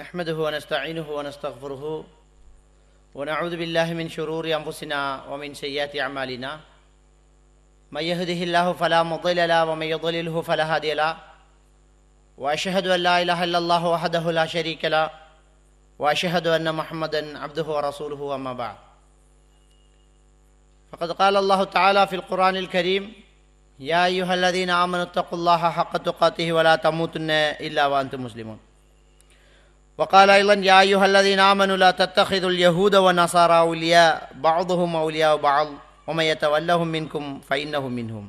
نحمده ونستعينه ونستغفره ونعوذ بالله من شرور أنفسنا ومن سيئات أعمالنا من يهده الله فلا مضل له ومن يضلله فلا هادي له وأشهد أن لا إله إلا الله وحده لا شريك له وأشهد أن محمدا عبده ورسوله أما بعد فقد قال الله تعالى في القرآن الكريم يا أيها الذين آمنوا اتقوا الله حق تقاته ولا تموتن إلا وأنتم مسلمون وقال أيضا يا أيها الذين آمنوا لا تتخذوا اليهود والنصارى أولياء بعضهم أولياء بعض ومن يتولهم منكم فإنه منهم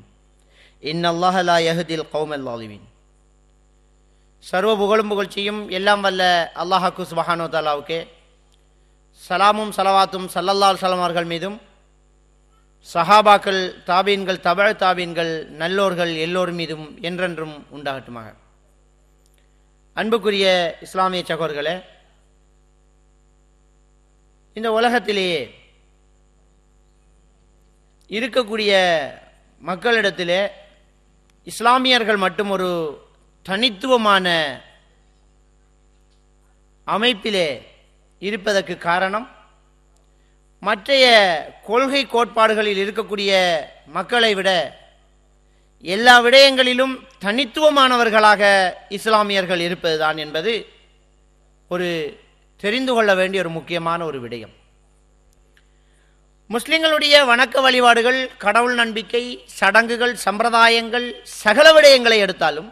إن الله لا يهدي القوم الظالمين. சர்வ புகழும் புகழ்ச்சியும் எல்லாம் வல்ல அல்லாஹ்வுக்கு சுப்ஹானஹு வ தஆலாவுக்கே, சலாமும் சலவாத்தும் ஸல்லல்லாஹு அலைஹி வஸல்லம் அவர்கள் மீதும் சஹாபாக்கள், தாபீன்கள், தபஅ தாபீன்கள், நல்லோர்கள் எல்லோர் மீதும் என்றென்றும் உண்டாகட்டுமாக. அன்புக்குரிய இஸ்லாமிய சகோதரர்களே, இந்த உலகத்திலேயே இருக்கக்கூடிய மக்களிடத்திலே இஸ்லாமியர்கள் மட்டும் ஒரு தனித்துவமான அமைப்பிலே இருப்பதற்கு காரணம், மற்றைய கொள்கை கோட்பாடுகளில் இருக்கக்கூடிய மக்களை விட எல்லா விடயங்களிலும் தனித்துவமானவர்களாக இஸ்லாமியர்கள் இருப்பதுதான் என்பது ஒரு தெரிந்து கொள்ள வேண்டிய ஒரு முக்கியமான ஒரு விடயம். முஸ்லிம்களுடைய வணக்க வழிபாடுகள், கடவுள் நம்பிக்கை, சடங்குகள், சம்பிரதாயங்கள், சகல விடயங்களை எடுத்தாலும்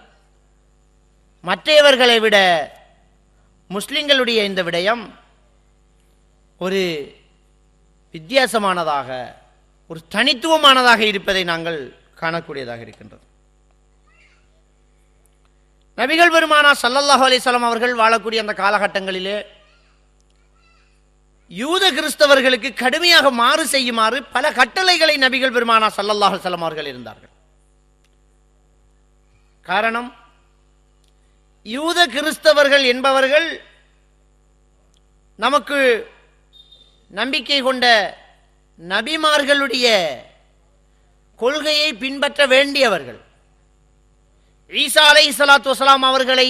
மற்றவர்களை விட முஸ்லிம்களுடைய இந்த விடயம் ஒரு வித்தியாசமானதாக, ஒரு தனித்துவமானதாக இருப்பதை நாங்கள் காணக்கூடியதாக இருக்கின்றது. நபிகள் பெருமானார் ஸல்லல்லாஹு அலைஹி வஸல்லம் அவர்கள் வாழக்கூடிய அந்த காலகட்டங்களிலே யூத கிறிஸ்தவர்களுக்கு கடுமையாக மாறு செய்யுமாறு பல கட்டளைகளை நபிகள் பெருமானார் ஸல்லல்லாஹு அலைஹி வஸல்லம் அவர்கள் இருந்தார்கள். காரணம், யூத கிறிஸ்தவர்கள் என்பவர்கள் நமக்கு நம்பிக்கை கொண்ட நபிமார்களுடைய கொள்கையை பின்பற்ற வேண்டியவர்கள். ஈசா அலைஹிஸ்ஸலாத்து வஸ்ஸலாம் அவர்களை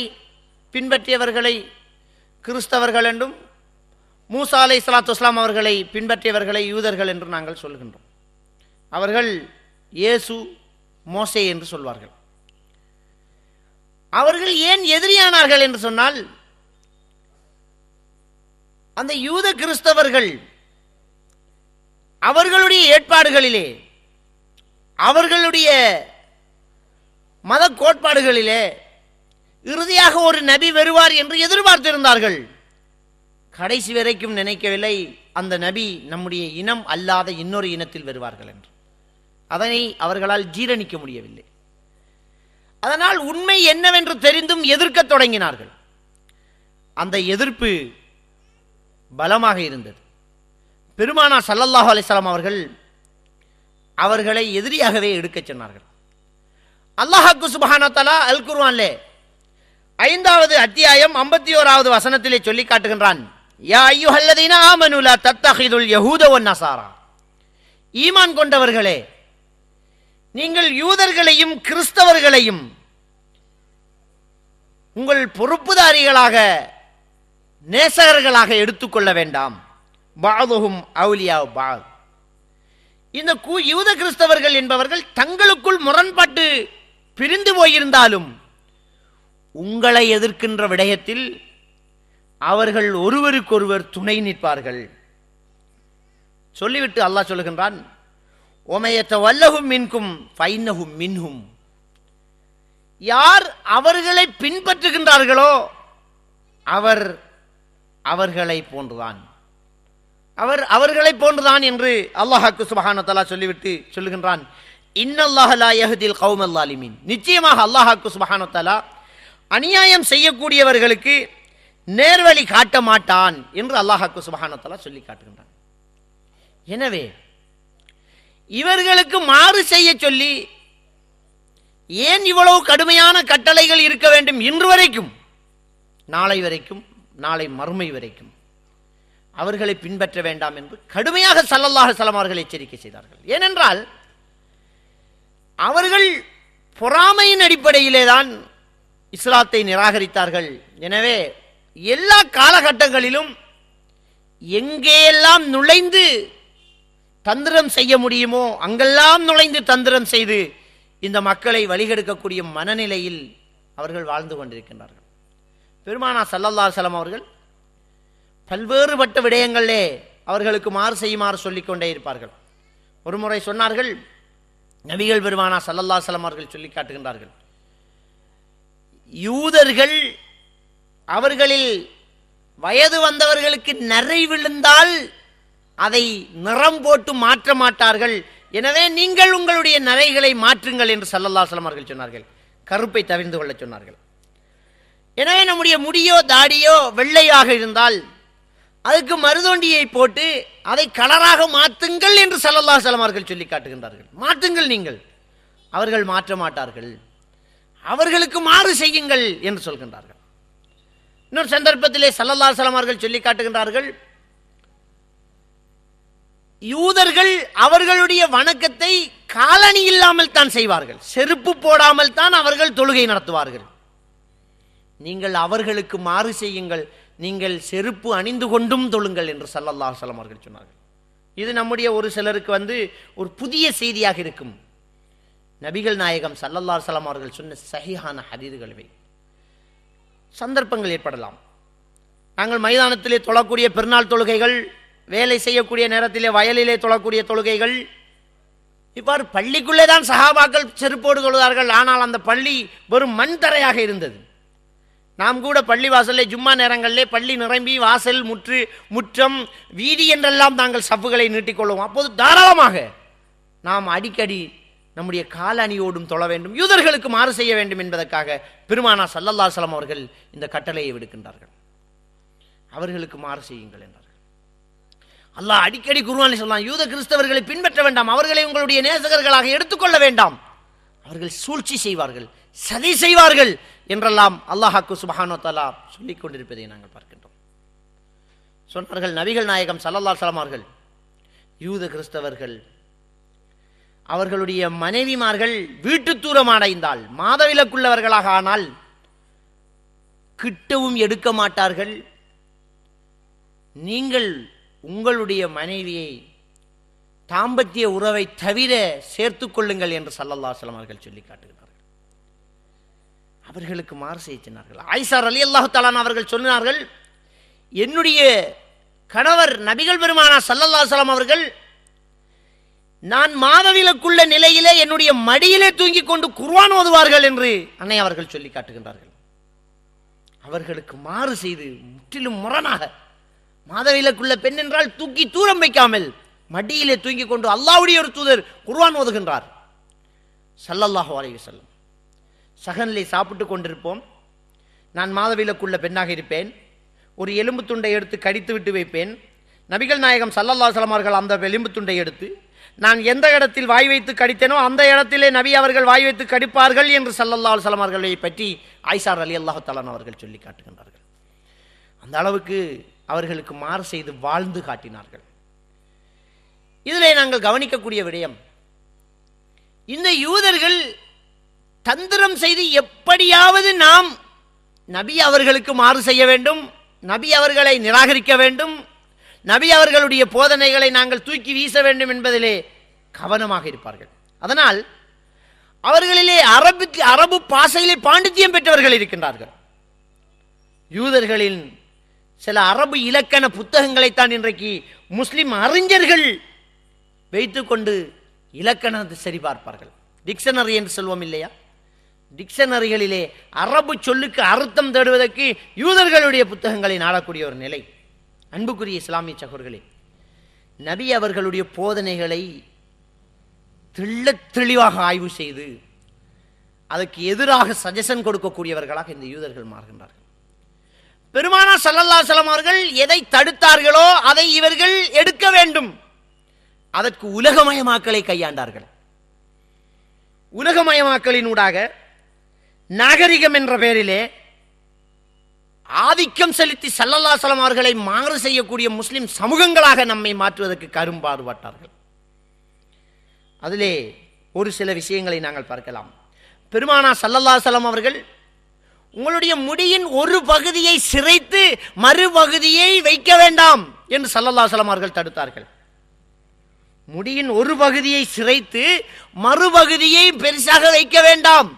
பின்பற்றியவர்களை கிறிஸ்தவர்கள் என்றும், மூசா அலைஹிஸ்ஸலாத்து வஸ்ஸலாம் அவர்களை பின்பற்றியவர்களை யூதர்கள் என்று நாங்கள் சொல்கின்றோம். அவர்கள் இயேசு, மோசே என்று சொல்வார்கள். அவர்கள் ஏன் எதிரியானார்கள் என்று சொன்னால், அந்த யூத கிறிஸ்தவர்கள் அவர்களுடைய ஏற்பாடுகளிலே, அவர்களுடைய மத கோட்பாடுகளிலே இறுதியாக ஒரு நபி வருவார் என்று எதிர்பார்த்திருந்தார்கள். கடைசி வரைக்கும் நினைக்கவில்லை அந்த நபி நம்முடைய இனம் அல்லாத இன்னொரு இனத்தில் வருவார்கள் என்று. அதனை அவர்களால் ஜீரணிக்க முடியவில்லை. அதனால் உண்மை என்னவென்று தெரிந்தும் எதிர்க்க தொடங்கினார்கள். அந்த எதிர்ப்பு பலமாக இருந்தது. பெருமானார் ஸல்லல்லாஹு அலைஹி வஸல்லம் அவர்கள் அவர்களை எதிரியாகவே எடுக்கச் சொன்னார்கள். அல்லாஹ்வுக்கு சுப்ஹானஹு வ தஆலா அல் குர்ஆனிலே 5வது அத்தியாயம் 51வது வசனத்திலே சொல்லி காட்டுகின்றான், யா அய்யுஹல்லதீன ஆமனு லா தத்தகிதுல் யஹூத வன் நஸாரா. ஈமான் கொண்டவர்களே, நீங்கள் யூதர்களையும் கிறிஸ்தவர்களையும் உங்கள் பொறுப்புதாரிகளாக, நேசகர்களாக எடுத்துக்கொள்ள வேண்டாம். பஅதுஹும் அவுலியா பஅத். இந்த யூத கிறிஸ்தவர்கள் என்பவர்கள் தங்களுக்குள் முரண்பட்டு பிரிந்து போயிருந்தாலும் உங்களை எதிர்க்கின்ற விடயத்தில் அவர்கள் ஒருவருக்கொருவர் துணை நிற்பார்கள். சொல்லிவிட்டு அல்லாஹ் சொல்லுகின்றான், ஒமையத்தவல்லஹும் மின்கும் ஃபைன்னஹும் மின்ஹும். யார் அவர்களை பின்பற்றுகின்றார்களோ அவர் அவர்களை போன்றுதான், அவர் அவர்களை போன்றுதான் என்று அல்லாஹ்வுக்கு சுப்ஹானஹு வ தஆலா சொல்லிவிட்டு சொல்லுகின்றான், இன்னல்லாஹ லா யஹ்தில் கௌமல் ஸாலிமீன். நிச்சயமாக அல்லாஹ்வுக்கு சுப்ஹானஹு வ தஆலா அநியாயம் செய்யக்கூடியவர்களுக்கு நேர்வழி காட்ட மாட்டான் என்று அல்லாஹ்வுக்கு சுப்ஹானஹு வ தஆலா சொல்லி காட்டுகின்றான். எனவே இவர்களுக்கு மாறு செய்ய சொல்லி ஏன் இவ்வளவு கடுமையான கட்டளைகள் இருக்க வேண்டும்? இன்று வரைக்கும், நாளை வரைக்கும், நாளை மறுமை வரைக்கும் அவர்களை பின்பற்ற வேண்டாம் என்று கடுமையாக ஸல்லல்லாஹு அலைஹி வஸல்லம் அவர்கள் எச்சரிக்கை செய்தார்கள். ஏனென்றால் அவர்கள் பொறாமையின் அடிப்படையிலே தான் இஸ்லாத்தை நிராகரித்தார்கள். எனவே எல்லா காலகட்டங்களிலும் எங்கேயெல்லாம் நுழைந்து தந்திரம் செய்ய முடியுமோ அங்கெல்லாம் நுழைந்து தந்திரம் செய்து இந்த மக்களை வழிகெடுக்கக்கூடிய மனநிலையில் அவர்கள் வாழ்ந்து கொண்டிருக்கின்றார்கள். பெருமானார் ஸல்லல்லாஹு அலைஹி வஸல்லம் அவர்கள் பல்வேறுபட்ட விடயங்களிலே அவர்களுக்கு மாறு செய்யுமாறு சொல்லிக்கொண்டே இருப்பார்கள். ஒரு முறை சொன்னார்கள், நபிகள் பெருமானார் ஸல்லல்லாஹு அலைஹி வஸல்லம் அவர்கள் சொல்லி காட்டுகின்றார்கள், யூதர்கள் அவர்களில் வயது வந்தவர்களுக்கு நரை விழுந்தால் அதை நிறம் போட்டு மாற்ற மாட்டார்கள், எனவே நீங்கள் உங்களுடைய நரைகளை மாற்றுங்கள் என்று ஸல்லல்லாஹு அலைஹி வஸல்லம் அவர்கள் சொன்னார்கள். கருப்பை தவிர்ந்து கொள்ள சொன்னார்கள். எனவே நம்முடைய முடியோ தாடியோ வெள்ளையாக இருந்தால் அதுக்கு மருதோண்டியை போட்டு அதை கலராக மாற்றுங்கள் என்று ஸல்லல்லாஹு அலைஹி வஸல்லம் அவர்கள் சொல்லி காட்டுகின்றார்கள். மாற்றுங்கள் நீங்கள். அவர்கள் மாற்ற மாட்டார்கள், அவர்களுக்கு மாறு செய்யுங்கள் என்று சொல்கின்றார்கள். இன்னொரு சந்தர்ப்பத்திலே ஸல்லல்லாஹு அலைஹி வஸல்லம் அவர்கள் சொல்லி காட்டுகின்றார்கள், யூதர்கள் அவர்களுடைய வணக்கத்தை காலணி இல்லாமல் தான் செய்வார்கள், செருப்பு போடாமல் தான் அவர்கள் தொழுகை நடத்துவார்கள். நீங்கள் அவர்களுக்கு மாறு செய்யுங்கள், நீங்கள் செருப்பு அணிந்து கொண்டும் தொழுங்கள் என்று ஸல்லல்லாஹு அலைஹி வஸல்லம் அவர்கள் சொன்னார்கள். இது நம்முடைய ஒரு சிலருக்கு ஒரு புதிய செய்தியாக இருக்கும். நபிகள் நாயகம் ஸல்லல்லாஹு அலைஹி வஸல்லம் அவர்கள் சொன்ன சஹீஹான ஹதீதுகள் இவை. சந்தர்ப்பங்கள் ஏற்படலாம், நாங்கள் மைதானத்திலே தொழக்கூடிய பெருநாள் தொழுகைகள், வேலை செய்யக்கூடிய நேரத்திலே வயலிலே தொழக்கூடிய தொழுகைகள், இவ்வாறு பள்ளிக்குள்ளே தான் சஹாபாக்கள் செருப்போடு தொழுதார்கள். ஆனால் அந்த பள்ளி வெறும் மண் தரையாக இருந்தது. நாம் கூட பள்ளி வாசலே ஜும்மா நேரங்களிலே பள்ளி நிரம்பி வாசல் முற்றம் வீதி என்றெல்லாம் நாங்கள் சப்புகளை நீட்டிக்கொள்வோம். அப்போது தாராளமாக நாம் அடிக்கடி நம்முடைய காலணியோடும் தொழ வேண்டும், யூதர்களுக்கு மாறு செய்ய வேண்டும் என்பதற்காக பெருமானார் ஸல்லல்லாஹு அலைஹி வஸல்லம் அவர்கள் இந்த கட்டளையை விடுக்கின்றார்கள். அவர்களுக்கு மாறு செய்யுங்கள் என்றார்கள். அல்லாஹ் அடிக்கடி குர்ஆனில் சொல்றான், யூத கிறிஸ்தவர்களை பின்பற்ற வேண்டாம், அவர்களை உங்களுடைய நேசகர்களாக எடுத்துக்கொள்ள வேண்டாம், அவர்கள் சூழ்ச்சி செய்வார்கள், சதி செய்வார்கள் என்றெல்லாம் அல்லாஹ்வுக்கு சுப்ஹானஹு வ தஆலா சொல்லிக் கொண்டிருப்பதை நாங்கள் பார்க்கின்றோம். சொன்னார்கள் நபிகள் நாயகம் ஸல்லல்லாஹு அலைஹி வஸல்லம் அவர்கள், யூத கிறிஸ்தவர்கள் அவர்களுடைய மனைவிமார்கள் வீட்டு தூரம் அடைந்தால், மாதவிலக்குள்ளவர்களாக ஆனால் கிட்டவும் எடுக்க மாட்டார்கள், நீங்கள் உங்களுடைய மனைவியை தாம்பத்திய உறவை தவிர சேர்த்துக் கொள்ளுங்கள் என்று ஸல்லல்லாஹு அலைஹி வஸல்லம் அவர்கள் சொல்லி காட்டுகிறார்கள். அவர்களுக்கு மாறு செய்ய சொன்னார்கள். ஆயிஷா ரலியல்லாஹு தஆலா அவர்கள் சொன்னார்கள், என்னுடைய கணவர் நபிகள் பெருமானார் ஸல்லல்லாஹு அலைஹி வஸல்லம் அவர்கள் நான் மாதவிலக்குள்ள நிலையிலே என்னுடைய மடியிலே தூங்கிக் கொண்டு குர்ஆன் ஓதுவார்கள் என்று அன்னை அவர்கள் சொல்லி காட்டுகின்றார்கள். அவர்களுக்கு மாறு செய்து முற்றிலும் முரணாக, மாதவிலக்குள்ள பெண் என்றால் தூக்கி தூரம் வைக்காமல் மடியிலே தூங்கிக் கொண்டு அல்லாஹ்வுடைய ஒரு தூதர் குர்ஆன் ஓதுகின்றார் ஸல்லல்லாஹு அலைஹி வஸல்லம். சகனிலே சாப்பிட்டு கொண்டிருப்போம், நான் மாதவிலக்குள்ள பெண்ணாக இருப்பேன், ஒரு எலும்பு துண்டை எடுத்து கடித்து விட்டு வைப்பேன், நபிகள் நாயகம் ஸல்லல்லாஹு அலைஹி வஸல்லம் அவர்கள் அந்த எலும்பு துண்டை எடுத்து நான் எந்த இடத்தில் வாய் வைத்து கடித்தேனோ அந்த இடத்திலே நபி அவர்கள் வாய் வைத்து கடிப்பார்கள் என்று ஸல்லல்லாஹு அலைஹி வஸல்லம் அவர்களை பற்றி ஆயிஷா ரலியல்லாஹு தஆலா அவர்கள் சொல்லி காட்டுகின்றார்கள். அந்த அளவுக்கு அவர்களுக்கு மாறு செய்து வாழ்ந்து காட்டினார்கள். இதிலே நாங்கள் கவனிக்கக்கூடிய விடயம், இந்த யூதர்கள் தந்திரம் செய்து எப்படியாவது நாம் நபி அவர்களுக்கு மாறு செய்ய வேண்டும், நபி அவர்களை நிராகரிக்க வேண்டும், நபி அவர்களுடைய போதனைகளை நாங்கள் தூக்கி வீச வேண்டும் என்பதிலே கவனமாக இருப்பார்கள். அதனால் அவர்களிலே அரபு பாஷையிலே பாண்டித்யம் பெற்றவர்கள் இருக்கின்றார்கள். யூதர்களின் சில அரபு இலக்கண புத்தகங்களைத்தான் இன்றைக்கு முஸ்லிம் அறிஞர்கள் வைத்துக்கொண்டு இலக்கணத்தை சரிபார்ப்பார்கள். டிக்ஷனரி என்று சொல்வோம் இல்லையா, டிக்ஷனரிகளிலே அரபு சொல்லுக்கு அர்த்தம் தேடுவதற்கு யூதர்களுடைய புத்தகங்களை நாடக்கூடிய ஒரு நிலை. அன்புக்குரிய இஸ்லாமிய சகோதரர்களே, நபி அவர்களுடைய போதனைகளை தெளிவாக ஆய்வு செய்து அதற்கு எதிராக சஜஷன் கொடுக்கக்கூடியவர்களாக இந்த யூதர்கள் மாறுகின்றார்கள். பெருமானார் ஸல்லல்லாஹு அலைஹி வஸல்லம் அவர்கள் எதை தடுத்தார்களோ அதை இவர்கள் எடுக்க வேண்டும், அதற்கு உலகமயமாக்கலை கையாண்டார்கள். உலகமயமாக்கலினூடாக நாகரிகம் என்ற பெயரிலே ஆதிக்கம் செலுத்தி ஸல்லல்லாஹு அலைஹி வஸல்லம் அவர்களை மாறு செய்யக்கூடிய முஸ்லிம் சமூகங்களாக நம்மை மாற்றுவதற்கு கரும்பாடுபட்டார்கள். அதிலே ஒரு சில விஷயங்களை நாங்கள் பார்க்கலாம். பெருமானார் ஸல்லல்லாஹு அலைஹி வஸல்லம் அவர்கள் உங்களுடைய முடியின் ஒரு பகுதியை சிரைத்து மறுபகுதியை வைக்க வேண்டாம் என்று ஸல்லல்லாஹு அலைஹி வஸல்லம் அவர்கள் தடுத்தார்கள். முடியின் ஒரு பகுதியை சிரைத்து மறுபகுதியை பெருசாக வைக்க வேண்டாம்.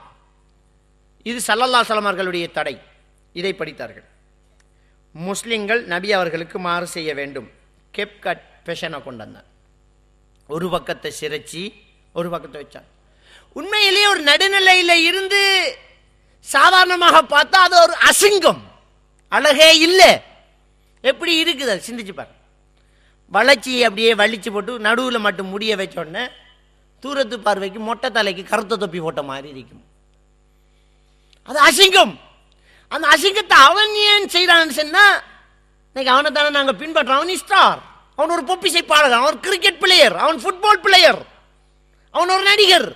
இது ஸல்லல்லாஹு அலைஹி வஸல்லம் அவர்களுடைய தடை. இதை படித்தார்கள். முஸ்லிம்கள் நபி அவர்களுக்கு மாறு செய்ய வேண்டும். கெப் கட் ஃபேஷனை கொண்டு வந்தார். ஒரு பக்கத்தை சிரைச்சி ஒரு பக்கத்தை வச்சார். உண்மையிலேயே ஒரு நடுநிலையில் இருந்து சாதாரணமாக பார்த்தா அது ஒரு அசிங்கம், அழகே இல்லை. எப்படி இருக்குது அது சிந்திச்சு பாரு. வளைச்சி அப்படியே வலிச்சு போட்டு நடுவில் மட்டும் முடிய வச்ச உடனே தூரத்து பார்வைக்கு மொட்டை தலைக்கு கருத்த தொப்பி போட்ட மாதிரி இருக்கும். அது அசிங்கம். அந்த அசிங்கத்தை அவன் ஏன் செய்யறான்னு சொன்னா, இன்னைக்கு அவனை தானே நாங்கள் பின்பற்றோம். அவன் ஸ்டார், அவன் ஒரு பொப்பிசை பாடகர், அவன் கிரிக்கெட் பிளேயர், அவன் ஃபுட்பால் பிளேயர், அவன் ஒரு நடிகர்.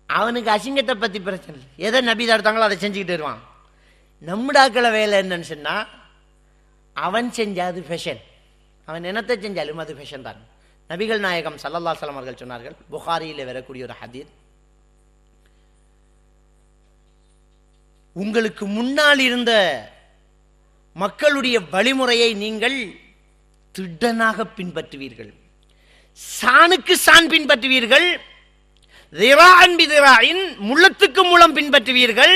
அவனுக்கு அசிங்கத்தை பற்றி பிரச்சனை இல்லை. எதை நபி தடுத்தாங்களோ அதை செஞ்சுக்கிட்டு வருவான். நம்மடாக்கள வேலை என்னன்னு சொன்னா, அவன் செஞ்ச அது ஃபேஷன், அவன் என்னத்தை செஞ்சாலும் அது ஃபேஷன் தான். நபிகள் நாயகம் ஸல்லல்லாஹு அலைஹி வஸல்லம் அவர்கள் சொன்னார்கள், புகாரியில் வரக்கூடிய ஒரு ஹதீஸ், உங்களுக்கு முன்னால் இருந்த மக்களுடைய வழிமுறையை நீங்கள் திடனாக பின்பற்றுவீர்கள், சாணுக்கு சான் பின்பற்றுவீர்கள், முள்ளத்துக்கு மூலம் பின்பற்றுவீர்கள்.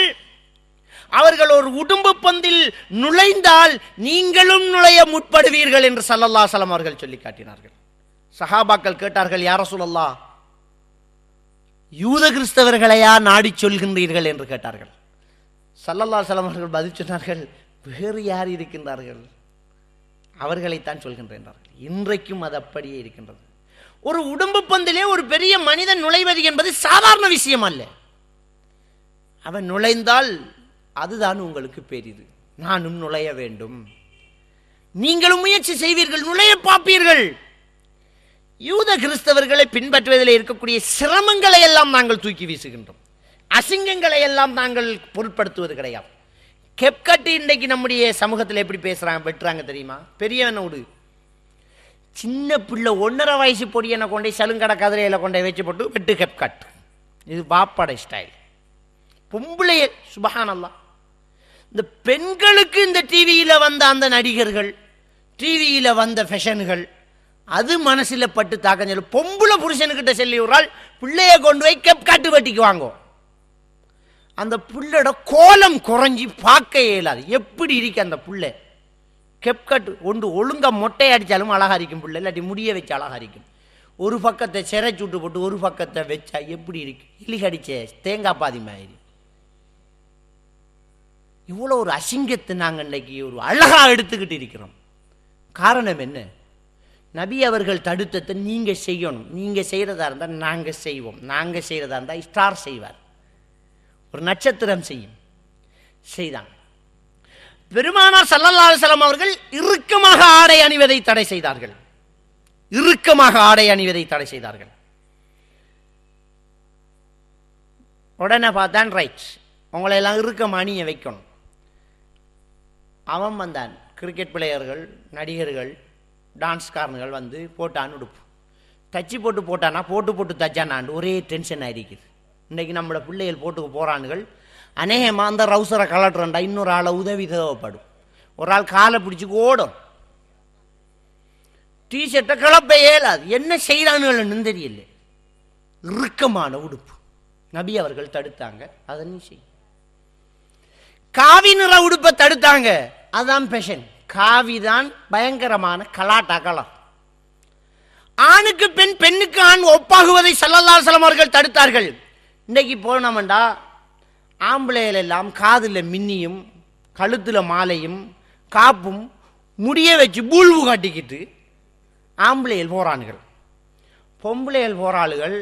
அவர்கள் ஒரு உடும்பு பந்தில் நுழைந்தால் நீங்களும் நுழைய முற்படுவீர்கள் என்று ஸல்லல்லாஹு அலைஹி வஸல்லம் அவர்கள் சொல்லி காட்டினார்கள். சஹாபாக்கள் கேட்டார்கள், யா ரசூலல்லாஹ், யூத கிறிஸ்தவர்களையா நாடி சொல்கின்றீர்கள் என்று கேட்டார்கள். ஸல்லல்லாஹு அலைஹி வஸல்லம் அவர்கள் பதில் சொன்னார்கள், வேறு யார் இருக்கின்றார்கள், அவர்களைத்தான் சொல்கின்றனர். இன்றைக்கும் அது அப்படியே இருக்கின்றது. ஒரு உடம்பு பந்திலே ஒரு பெரிய மனிதன் நுழைவது என்பது சாதாரண விஷயம் அல்ல. அவன் நுழைந்தால் அதுதான் உங்களுக்கு பெரிது. நானும் நுழைய வேண்டும், நீங்களும் முயற்சி செய்வீர்கள், நுழைய பார்ப்பீர்கள். யூத கிறிஸ்தவர்களை பின்பற்றுவதில் இருக்கக்கூடிய சிரமங்களை எல்லாம் நாங்கள் தூக்கி வீசுகின்றோம், அசிங்கங்களை எல்லாம் நாங்கள் பொருட்படுத்துவது கிடையாது. கெப்கட்டு இன்றைக்கு நம்முடைய சமூகத்தில் எப்படி பேசுறாங்க, வெட்டுறாங்க தெரியுமா? பெரியவனோடு சின்ன பிள்ளை 1.5 வயசு பொடியனை கொண்டே சலுங்கடை கதிரையில கொண்டே வச்சு போட்டு வெட்டு கெப்கட். இது பாப்பாடை ஸ்டைல். பொம்பளைய சுபஹானல்லாஹ். இந்த பெண்களுக்கு இந்த டிவியில வந்த அந்த நடிகர்கள், டிவியில வந்த ஃபேஷன்கள், அது மனசில் பட்டு தாக்கஞ்சல். பொம்பளை புருஷனுக்கிட்ட சொல்லி விடுறாள், பிள்ளைய கொண்டு போய் கெப்கட்டு வெட்டிக்கு வாங்கோ. அந்த புள்ளோட கோலம் குறைஞ்சி பார்க்க இயலாது. எப்படி இருக்கு அந்த புள்ளை? கெப்கட் ஒன்று ஒழுங்கா மொட்டை அடித்தாலும் அழகா இருக்கும் புள்ளை, இல்லாட்டி முடிய வச்சு அழகா இருக்கும். ஒரு பக்கத்தை சிறை சுட்டு போட்டு ஒரு பக்கத்தை வச்சா எப்படி இருக்கு? இலிகடிச்ச தேங்காய் பாதி மாதிரி. இவ்வளோ ஒரு அசிங்கத்தை நாங்கள் இன்னைக்கு ஒரு அழகா எடுத்துக்கிட்டு இருக்கிறோம். காரணம் என்ன? நபி அவர்கள் தடுத்தத்தை நீங்க செய்யணும். நீங்க செய்யறதா இருந்தால் நாங்க செய்வோம், நாங்க செய்யறதா இருந்தால் ஸ்டார் செய்வார், ஒரு நட்சத்திரம் செய்யும். செய்தாங்க. பெருமானார் ஸல்லல்லாஹு அலைஹி வஸல்லம் அவர்கள் இறுக்கமாக ஆடை அணிவதை தடை செய்தார்கள். இறுக்கமாக ஆடை அணிவதை தடை செய்தார்கள். உடனே பார்த்தான், ரைட், உங்களை எல்லாம் இறுக்கம் அணிய வைக்கணும். அவன் வந்தான், கிரிக்கெட் பிளேயர்கள், நடிகர்கள், டான்ஸ்காரர்கள் வந்து போட்டான்னு உடுப்பு தச்சு போட்டு போட்டானா, போட்டு போட்டு தச்சானான்னு ஒரே டென்ஷன் ஆகிருக்குது. இன்றைக்கி நம்மளோட பிள்ளைகள் போட்டுக்கு போகிறானுகள். அநேகமாக அந்த ரவுசரை கலட்டுறண்டா இன்னொரு ஆளை உதவி தேவைப்படும். ஒரு ஆள் காலை பிடிச்சி ஓடும், டிஷர்ட்டை கிளப்ப இயலாது. என்ன செய்கிறானுன்னு தெரியல. இறுக்கமான உடுப்பு நபி அவர்கள் தடுத்தாங்க, அதை நீ செய். காவி நிற உடுப்பை தடுத்தாங்க, அதான் ஃபேஷன். காவி தான் பயங்கரமான கலாட்டா கலர். ஆணுக்கு பெண், பெண்ணுக்கு ஆண் ஒப்பாகுவதை ஸல்லல்லாஹு அலைஹி வஸல்லம் அவர்கள் தடுத்தார்கள். இன்னைக்கு போனோம்டா ஆம்பளைகள் எல்லாம் காதில் மின்னியும் கழுத்தில் மாலையும் காப்பும் முடிய வச்சு பூல்வு காட்டிக்கிட்டு ஆம்பளைகள் போறானுகள். பொம்பளைகள் போறாளுகள்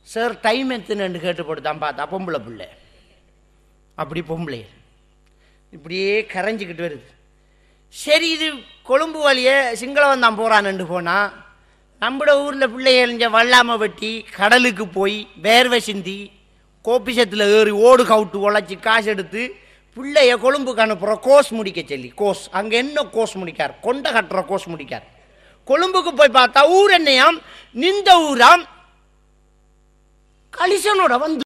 சார் டைம் எத்தனைன்னு கேட்டு போட்டு தான் பார்த்தா பொம்பளை பிள்ளை. அப்படி பொம்பளைகள் இப்படியே கரைஞ்சிக்கிட்டு வருது. சரி, இது கொழும்பு வழியே சிங்களவன் தான் போறான்னு போனால் நம்மளோட ஊரில் பிள்ளைகள் இங்கே வல்லாம வெட்டி கடலுக்கு போய் வேர்வை சிந்தி கோபிசத்தில் ஏறி ஓடு கவுட்டு உழைச்சி காசு எடுத்து பிள்ளைய கொழும்புக்கு அனுப்புகிற கோர்ஸ் முடிக்க சொல்லி. கோர்ஸ் அங்கே என்ன கோர்ஸ் முடிக்கார்? கொண்டை கட்டுற கோர்ஸ் முடிக்கார். கொழும்புக்கு போய் பார்த்தா ஊர் என்னையாம், நின்ற ஊராம், கலிசனோட வந்து